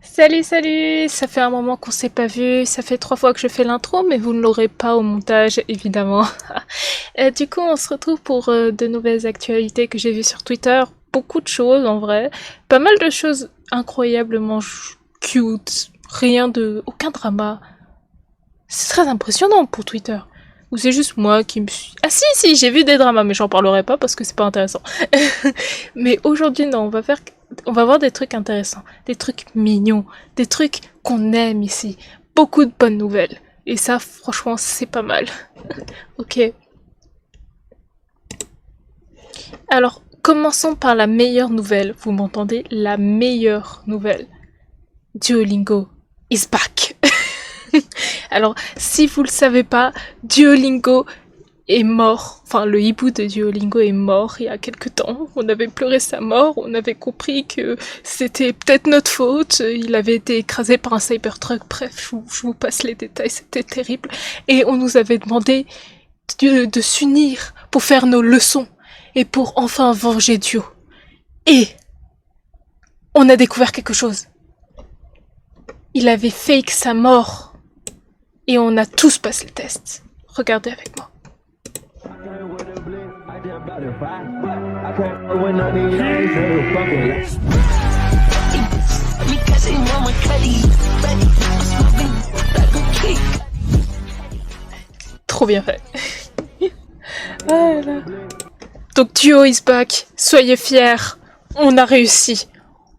Salut, salut! Ça fait un moment qu'on s'est pas vu, ça fait 3 fois que je fais l'intro, mais vous ne l'aurez pas au montage, évidemment. Du coup, on se retrouve pour de nouvelles actualités que j'ai vues sur Twitter. Beaucoup de choses, en vrai. Pas mal de choses incroyablement cute. Aucun drama. C'est très impressionnant pour Twitter. Ou c'est juste moi qui me suis... Ah si, j'ai vu des dramas, mais j'en parlerai pas parce que c'est pas intéressant. Mais aujourd'hui, non, on va voir des trucs intéressants, des trucs mignons, des trucs qu'on aime ici. Beaucoup de bonnes nouvelles. Et ça, franchement, c'est pas mal. Ok. Alors, commençons par la meilleure nouvelle. Vous m'entendez? La meilleure nouvelle. Duolingo is back. Alors, si vous le savez pas, Duolingo est mort. Enfin, le hibou de Duolingo est mort il y a quelque temps. On avait pleuré sa mort, on avait compris que c'était peut-être notre faute. Il avait été écrasé par un Cybertruck. Bref, je vous passe les détails, c'était terrible. Et on nous avait demandé de s'unir pour faire nos leçons et pour enfin venger Dio. Et on a découvert quelque chose. Il avait fake sa mort. Et on a tous passé le test. Regardez avec moi. Trop bien fait. Voilà. Donc Duo is back. Soyez fiers. On a réussi.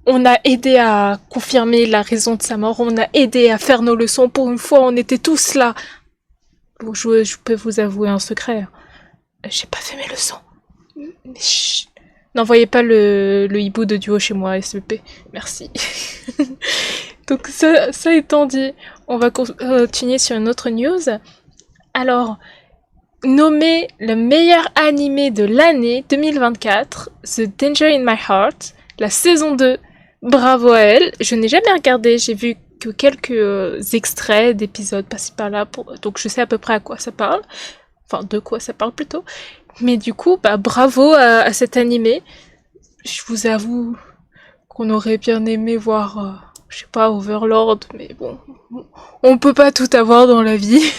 On a aidé à confirmer la raison de sa mort. On a aidé à faire nos leçons. Pour une fois, on était tous là. Bon, je peux vous avouer un secret. J'ai pas fait mes leçons. Mais chut. N'envoyez pas le hibou de Duo chez moi, SVP. Merci. Donc ça étant dit, on va continuer sur une autre news. Alors, nommé le meilleur animé de l'année 2024, The Danger in My Heart, la saison 2. Bravo à elle. Je n'ai jamais regardé, j'ai vu que quelques extraits d'épisodes passés par là, donc je sais à peu près à quoi ça parle. Enfin, de quoi ça parle plutôt. Mais du coup, bravo à cet animé. Je vous avoue qu'on aurait bien aimé voir, je sais pas, Overlord, mais bon, on peut pas tout avoir dans la vie.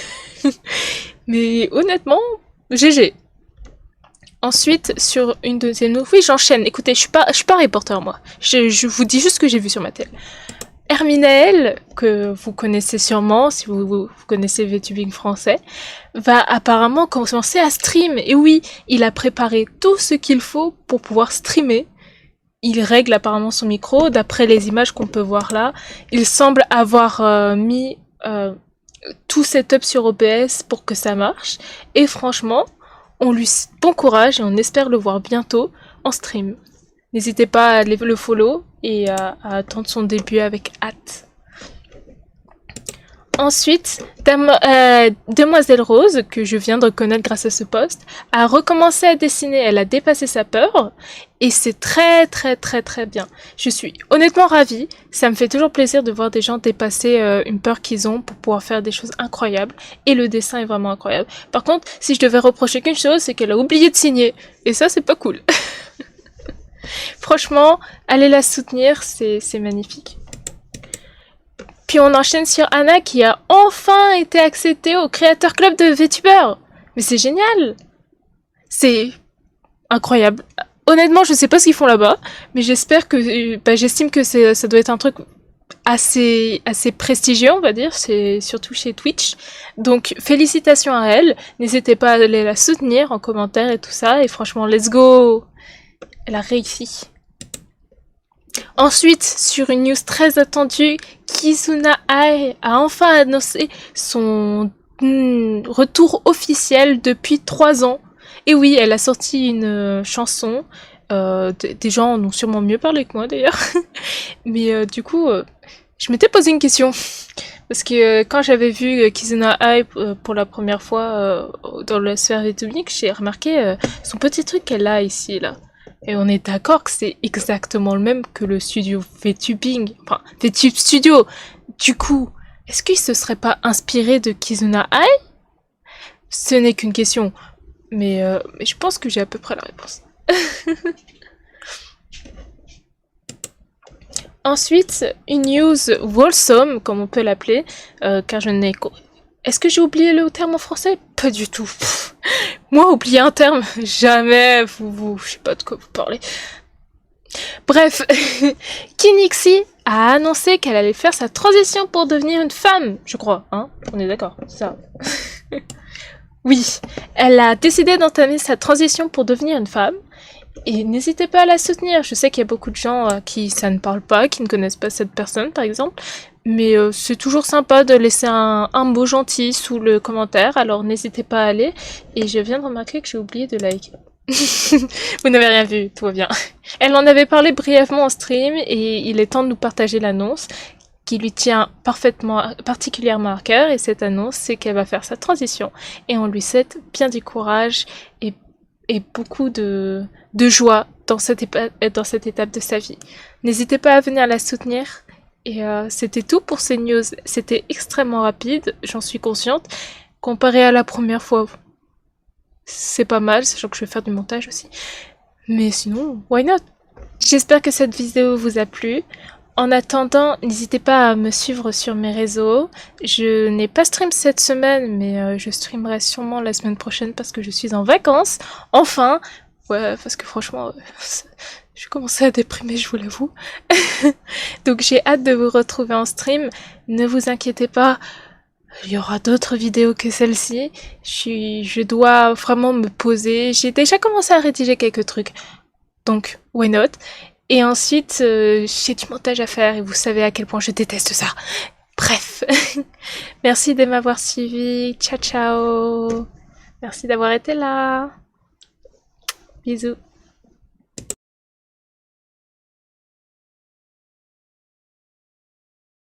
Mais honnêtement, GG. Ensuite, sur une deuxième nouvelle, oui, j'enchaîne. Écoutez, je suis pas reporter, moi. Je vous dis juste ce que j'ai vu sur ma télé. Herminael, que vous connaissez sûrement, si vous connaissez VTubing français, va apparemment commencer à stream. Et oui, il a préparé tout ce qu'il faut pour pouvoir streamer. Il règle apparemment son micro, d'après les images qu'on peut voir là. Il semble avoir mis tout setup sur OBS pour que ça marche. Et franchement, on lui bon courage et on espère le voir bientôt en stream. N'hésitez pas à le follow et à attendre son début avec hâte. Ensuite, Demoiselle Rose, que je viens de reconnaître grâce à ce post, a recommencé à dessiner. Elle a dépassé sa peur et c'est très très très très bien. Je suis honnêtement ravie. Ça me fait toujours plaisir de voir des gens dépasser une peur qu'ils ont pour pouvoir faire des choses incroyables. Et le dessin est vraiment incroyable. Par contre, si je devais reprocher qu'une chose, c'est qu'elle a oublié de signer. Et ça, c'est pas cool. Franchement, allez la soutenir, c'est magnifique. Puis on enchaîne sur Anna qui a enfin été acceptée au Creator Club de VTuber. Mais c'est génial. C'est incroyable. Honnêtement, je sais pas ce qu'ils font là-bas, mais j'espère que, j'estime que ça doit être un truc assez prestigieux, on va dire, c'est surtout chez Twitch. Donc félicitations à elle. N'hésitez pas à aller la soutenir en commentaire et tout ça. Et franchement, let's go. Elle a réussi. Ensuite, sur une news très attendue, Kizuna Ai a enfin annoncé son retour officiel depuis 3 ans. Et oui, elle a sorti une chanson. Des gens en ont sûrement mieux parlé que moi d'ailleurs. Mais du coup, je m'étais posé une question. Parce que quand j'avais vu Kizuna Ai pour la première fois dans la sphère VTubing, j'ai remarqué son petit truc qu'elle a ici, là. Et on est d'accord que c'est exactement le même que le studio VTubing, enfin VTube Studio. Du coup, est-ce qu'il se serait pas inspiré de Kizuna Ai? Ce n'est qu'une question, mais je pense que j'ai à peu près la réponse. Ensuite, une news wholesome, comme on peut l'appeler, car je n'ai... Est-ce que j'ai oublié le terme en français? Pas du tout. Pff. Moi, oublier un terme, jamais, je sais pas de quoi vous parlez. Bref, Kinixi a annoncé qu'elle allait faire sa transition pour devenir une femme, je crois, hein? On est d'accord, c'est ça. Oui, elle a décidé d'entamer sa transition pour devenir une femme. Et n'hésitez pas à la soutenir. Je sais qu'il y a beaucoup de gens qui ça ne parle pas, qui ne connaissent pas cette personne par exemple. Mais c'est toujours sympa de laisser un mot gentil sous le commentaire. Alors n'hésitez pas à aller. Et je viens de remarquer que j'ai oublié de liker. Vous n'avez rien vu, tout va bien. Elle en avait parlé brièvement en stream et il est temps de nous partager l'annonce qui lui tient particulièrement à cœur. Et cette annonce, c'est qu'elle va faire sa transition. Et on lui souhaite bien du courage et beaucoup de joie dans cette étape de sa vie. N'hésitez pas à venir la soutenir. Et c'était tout pour ces news. C'était extrêmement rapide, j'en suis consciente. Comparé à la première fois, c'est pas mal, sachant que je vais faire du montage aussi. Mais sinon, why not? J'espère que cette vidéo vous a plu. En attendant, n'hésitez pas à me suivre sur mes réseaux. Je n'ai pas stream cette semaine, mais je streamerai sûrement la semaine prochaine parce que je suis en vacances. Enfin, ouais, parce que franchement, je commençais à déprimer, je vous l'avoue. Donc j'ai hâte de vous retrouver en stream. Ne vous inquiétez pas, il y aura d'autres vidéos que celle-ci. Je dois vraiment me poser. J'ai déjà commencé à rédiger quelques trucs. Donc, why not? Et ensuite, j'ai du montage à faire et vous savez à quel point je déteste ça. Bref. Merci de m'avoir suivi. Ciao, ciao. Merci d'avoir été là. Bisous.